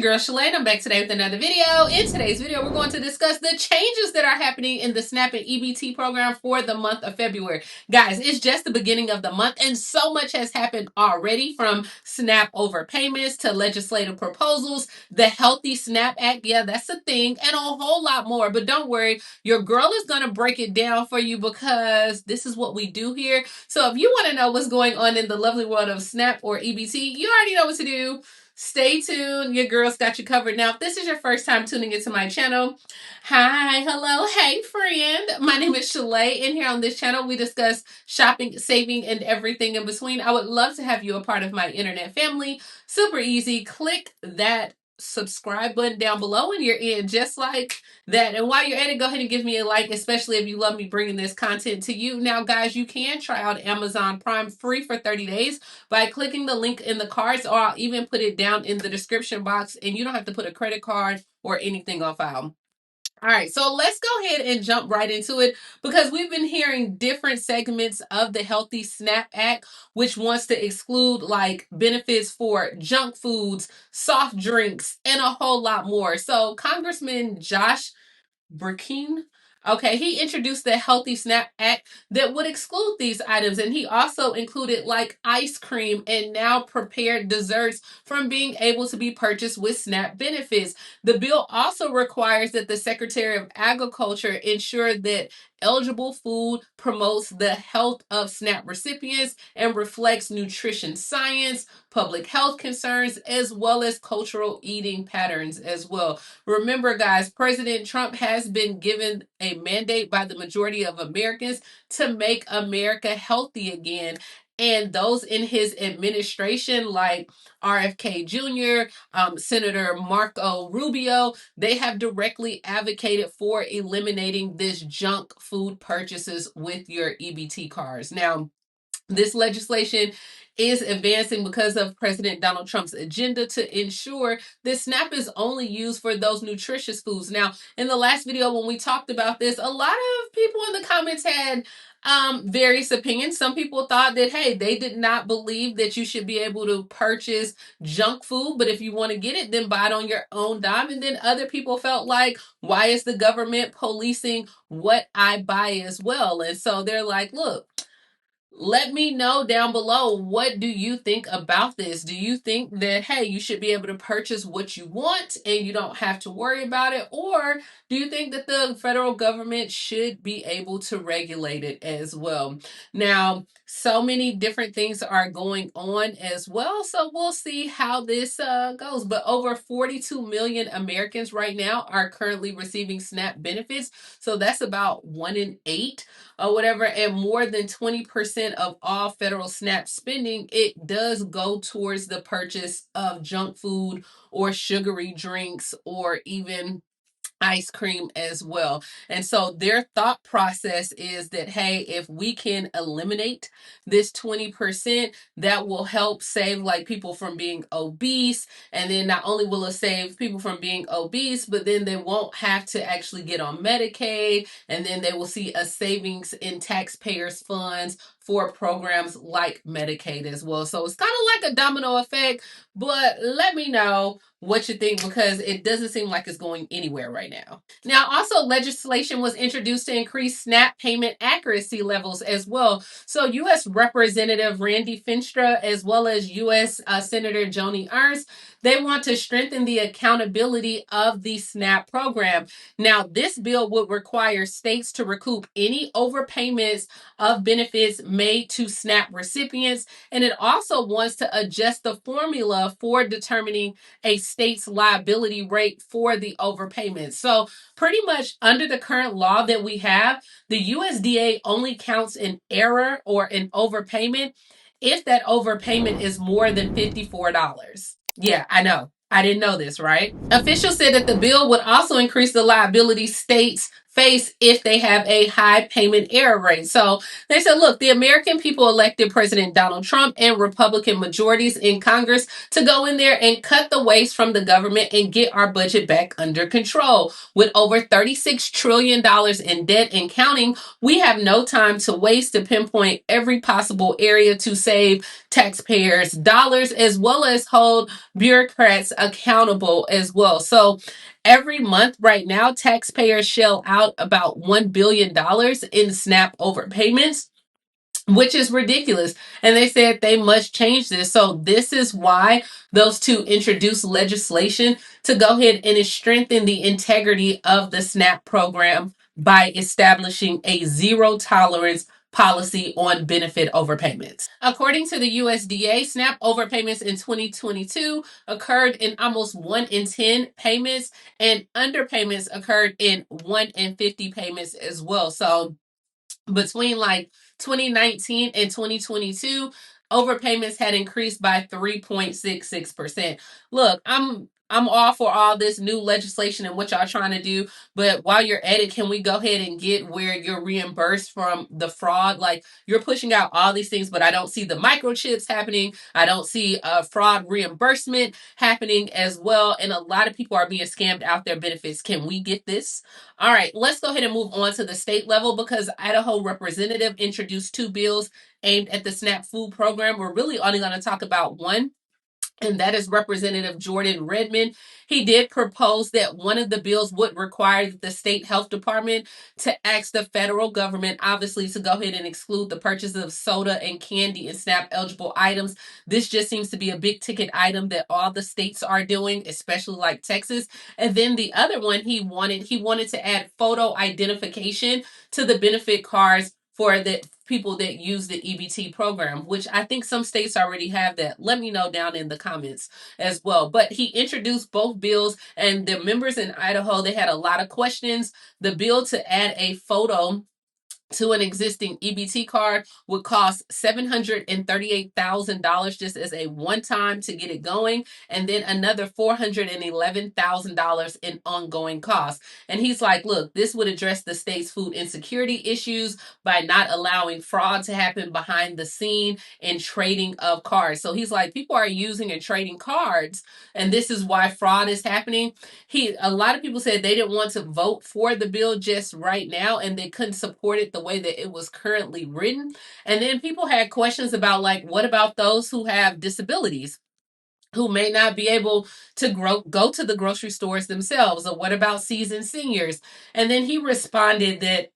your girl Shalae, and I'm back today with another video. In today's video, we're going to discuss the changes that are happening in the SNAP and EBT program for the month of February. Guys, it's just the beginning of the month, and so much has happened already, from SNAP overpayments to legislative proposals, the Healthy SNAP Act, yeah, that's a thing, and a whole lot more. But don't worry, your girl is going to break it down for you because this is what we do here. So if you want to know what's going on in the lovely world of SNAP or EBT, you already know what to do. Stay tuned. Your girl's got you covered. Now, if this is your first time tuning into my channel, hi, hello, hey, friend. My name is Shalae, and here on this channel, we discuss shopping, saving, and everything in between. I would love to have you a part of my internet family. Super easy. Click that subscribe button down below and you're in, just like that. And while you're at it, go ahead and give me a like, especially if you love me bringing this content to you. Now, guys, you can try out Amazon Prime free for 30 days by clicking the link in the cards, or I'll even put it down in the description box, and you don't have to put a credit card or anything on file. All right, so let's go ahead and jump right into it, because we've been hearing different segments of the Healthy SNAP Act, which wants to exclude like benefits for junk foods, soft drinks, and a whole lot more. So Congressman Josh Burkine. Okay, he introduced the Healthy SNAP Act that would exclude these items, and he also included like ice cream and now prepared desserts from being able to be purchased with SNAP benefits. The bill also requires that the Secretary of Agriculture ensure that eligible food promotes the health of SNAP recipients and reflects nutrition science, public health concerns, as well as cultural eating patterns as well. Remember, guys, President Trump has been given a mandate by the majority of Americans to make America healthy again. And those in his administration, like RFK Jr., Senator Marco Rubio, they have directly advocated for eliminating this junk food purchases with your EBT cards. Now, this legislation is advancing because of President Donald Trump's agenda to ensure that SNAP is only used for those nutritious foods. Now, in the last video when we talked about this, a lot of people in the comments had various opinions. Some people thought that, hey, they did not believe that you should be able to purchase junk food, but if you want to get it, then buy it on your own dime. And then other people felt like, why is the government policing what I buy as well? And so they're like, look, let me know down below, what do you think about this? Do you think that, hey, you should be able to purchase what you want and you don't have to worry about it? Or do you think that the federal government should be able to regulate it as well? Now, so many different things are going on as well, so we'll see how this goes. But over 42 million Americans right now are currently receiving SNAP benefits, so that's about 1 in 8 or whatever, and more than 20% of all federal SNAP spending, it does go towards the purchase of junk food or sugary drinks or even ice cream as well. And so their thought process is that, hey, if we can eliminate this 20%, that will help save like people from being obese. And then not only will it save people from being obese, but then they won't have to actually get on Medicaid. And then they will see a savings in taxpayers' funds for programs like Medicaid as well. So it's kind of like a domino effect, but let me know what you think, because it doesn't seem like it's going anywhere right now. Now, also legislation was introduced to increase SNAP payment accuracy levels as well. So U.S. Representative Randy Finstra, as well as U.S. Senator Joni Ernst, they want to strengthen the accountability of the SNAP program. Now, this bill would require states to recoup any overpayments of benefits made to SNAP recipients, and it also wants to adjust the formula for determining a state's liability rate for the overpayments. So pretty much under the current law that we have, the USDA only counts an error or an overpayment if that overpayment is more than $54. Yeah, I know. I didn't know this, right? Officials said that the bill would also increase the liability states face if they have a high payment error rate. So they said, look, the American people elected President Donald Trump and Republican majorities in Congress to go in there and cut the waste from the government and get our budget back under control. With over $36 trillion in debt and counting, we have no time to waste to pinpoint every possible area to save taxpayers' dollars as well as hold bureaucrats accountable as well. So every month right now, taxpayers shell out about $1 billion in SNAP overpayments, which is ridiculous. And they said they must change this. So this is why those two introduced legislation to go ahead and strengthen the integrity of the SNAP program by establishing a zero tolerance policy on benefit overpayments. According to the USDA, SNAP overpayments in 2022 occurred in almost 1 in 10 payments, and underpayments occurred in 1 in 50 payments as well. So between like 2019 and 2022, overpayments had increased by 3.66%. Look, I'm all for all this new legislation and what y'all trying to do, but while you're at it, can we go ahead and get where you're reimbursed from the fraud? Like, you're pushing out all these things, but I don't see the microchips happening. I don't see fraud reimbursement happening as well, and a lot of people are being scammed out their benefits. Can we get this? All right, let's go ahead and move on to the state level because Idaho representative introduced two bills aimed at the SNAP food program. We're really only going to talk about one, and that is Representative Jordan Redmond. He did propose that one of the bills would require the state health department to ask the federal government, obviously, to go ahead and exclude the purchase of soda and candy and SNAP eligible items. This just seems to be a big ticket item that all the states are doing, especially like Texas. And then the other one he wanted to add photo identification to the benefit cards for the people that use the EBT program, which I think some states already have that. Let me know down in the comments as well. But he introduced both bills, and the members in Idaho, they had a lot of questions. The bill to add a photo to an existing EBT card would cost $738,000 just as a one time to get it going, and then another $411,000 in ongoing costs. And he's like, look, this would address the state's food insecurity issues by not allowing fraud to happen behind the scene in trading of cards. So he's like, people are using and trading cards, and this is why fraud is happening. A lot of people said they didn't want to vote for the bill just right now, and they couldn't support it the way that it was currently written. And then people had questions about, like, what about those who have disabilities, who may not be able to go to the grocery stores themselves, or what about seasoned seniors? And then he responded that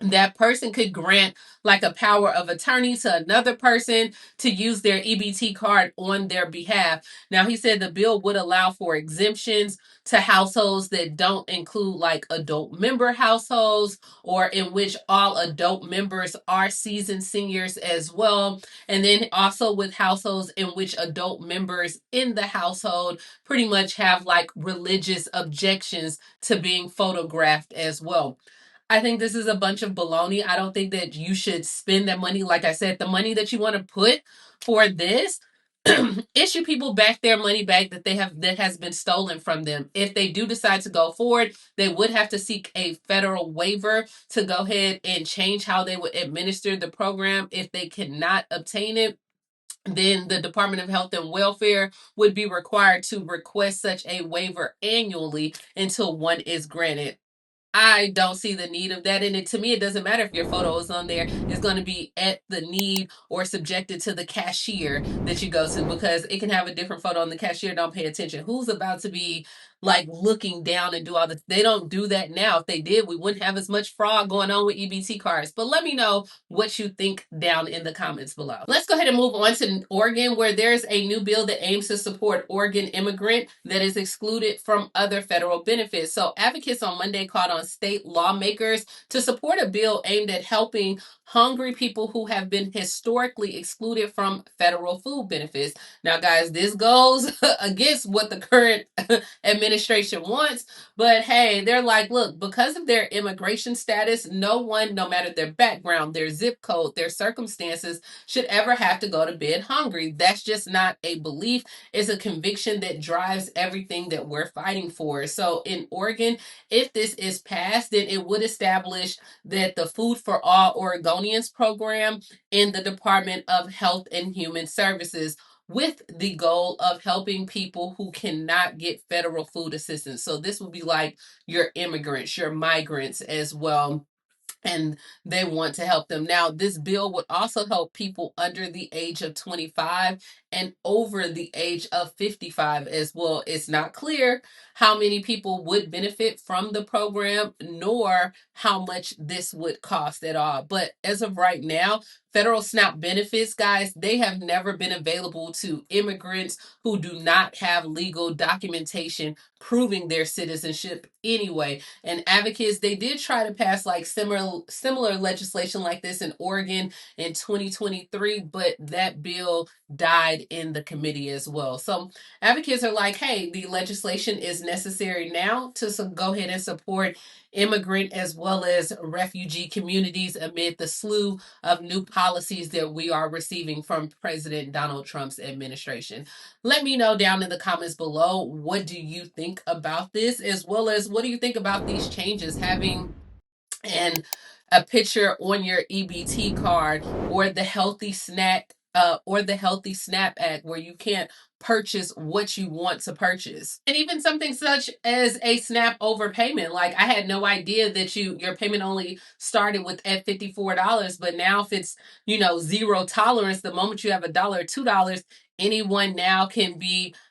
that person could grant like a power of attorney to another person to use their EBT card on their behalf. Now, he said the bill would allow for exemptions to households that don't include like adult member households, or in which all adult members are seasoned seniors as well. And then also with households in which adult members in the household pretty much have like religious objections to being photographed as well. I think this is a bunch of baloney. I don't think that you should spend that money. Like I said, the money that you want to put for this, issue people back their money back that has been stolen from them. If they do decide to go forward, they would have to seek a federal waiver to go ahead and change how they would administer the program. If they cannot obtain it, then the Department of Health and Welfare would be required to request such a waiver annually until one is granted. I don't see the need of that. And to me, it doesn't matter if your photo is on there. It's going to be at the need or subjected to the cashier that you go to, because it can have a different photo and the cashier don't pay attention. Who's about to be like looking down and do all this? They don't do that now. If they did, we wouldn't have as much fraud going on with EBT cards. But let me know what you think down in the comments below. Let's go ahead and move on to Oregon, where there's a new bill that aims to support Oregon immigrant that is excluded from other federal benefits. So advocates on Monday called on state lawmakers to support a bill aimed at helping hungry people who have been historically excluded from federal food benefits. Now, guys, this goes against what the current administration administration wants. But hey, they're like, look, because of their immigration status, no one, no matter their background, their zip code, their circumstances, should ever have to go to bed hungry. That's just not a belief. It's a conviction that drives everything that we're fighting for. So in Oregon, if this is passed, then it would establish that the Food for All Oregonians program in the Department of Health and Human Services, with the goal of helping people who cannot get federal food assistance. So this would be like your immigrants, your migrants as well, and they want to help them. Now, this bill would also help people under the age of 25 and over the age of 55 as well. It's not clear how many people would benefit from the program, nor how much this would cost at all. But as of right now, federal SNAP benefits, guys, they have never been available to immigrants who do not have legal documentation proving their citizenship anyway. And advocates, they did try to pass like similar legislation like this in Oregon in 2023, but that bill died in the committee as well. So advocates are like, hey, the legislation is necessary now to go ahead and support immigrant as well as refugee communities amid the slew of new policies that we are receiving from President Donald Trump's administration. Let me know down in the comments below, what do you think about this, as well as what do you think about these changes, having and a picture on your EBT card, or the healthy snack or the healthy snap act where you can't purchase what you want to purchase. And even something such as a SNAP overpayment. Like, I had no idea that your payment only started with at $54, but now if it's, zero tolerance, the moment you have $1 or $2, anyone now can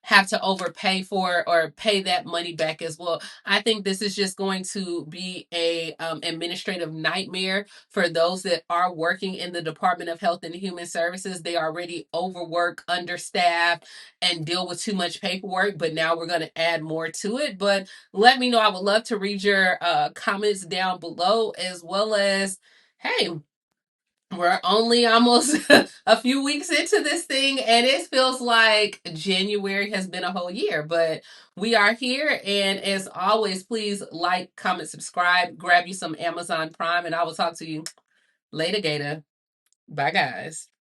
have to overpay for or pay that money back as well. I think this is just going to be a administrative nightmare for those that are working in the Department of Health and Human Services. They already overwork, understaffed, and deal with too much paperwork, but now we're going to add more to it. But let me know. I would love to read your comments down below, as well as, hey, we're only almost a few weeks into this thing, and it feels like January has been a whole year, but we are here. And as always, please like, comment, subscribe, grab you some Amazon Prime, and I will talk to you later, Gator. Bye, guys.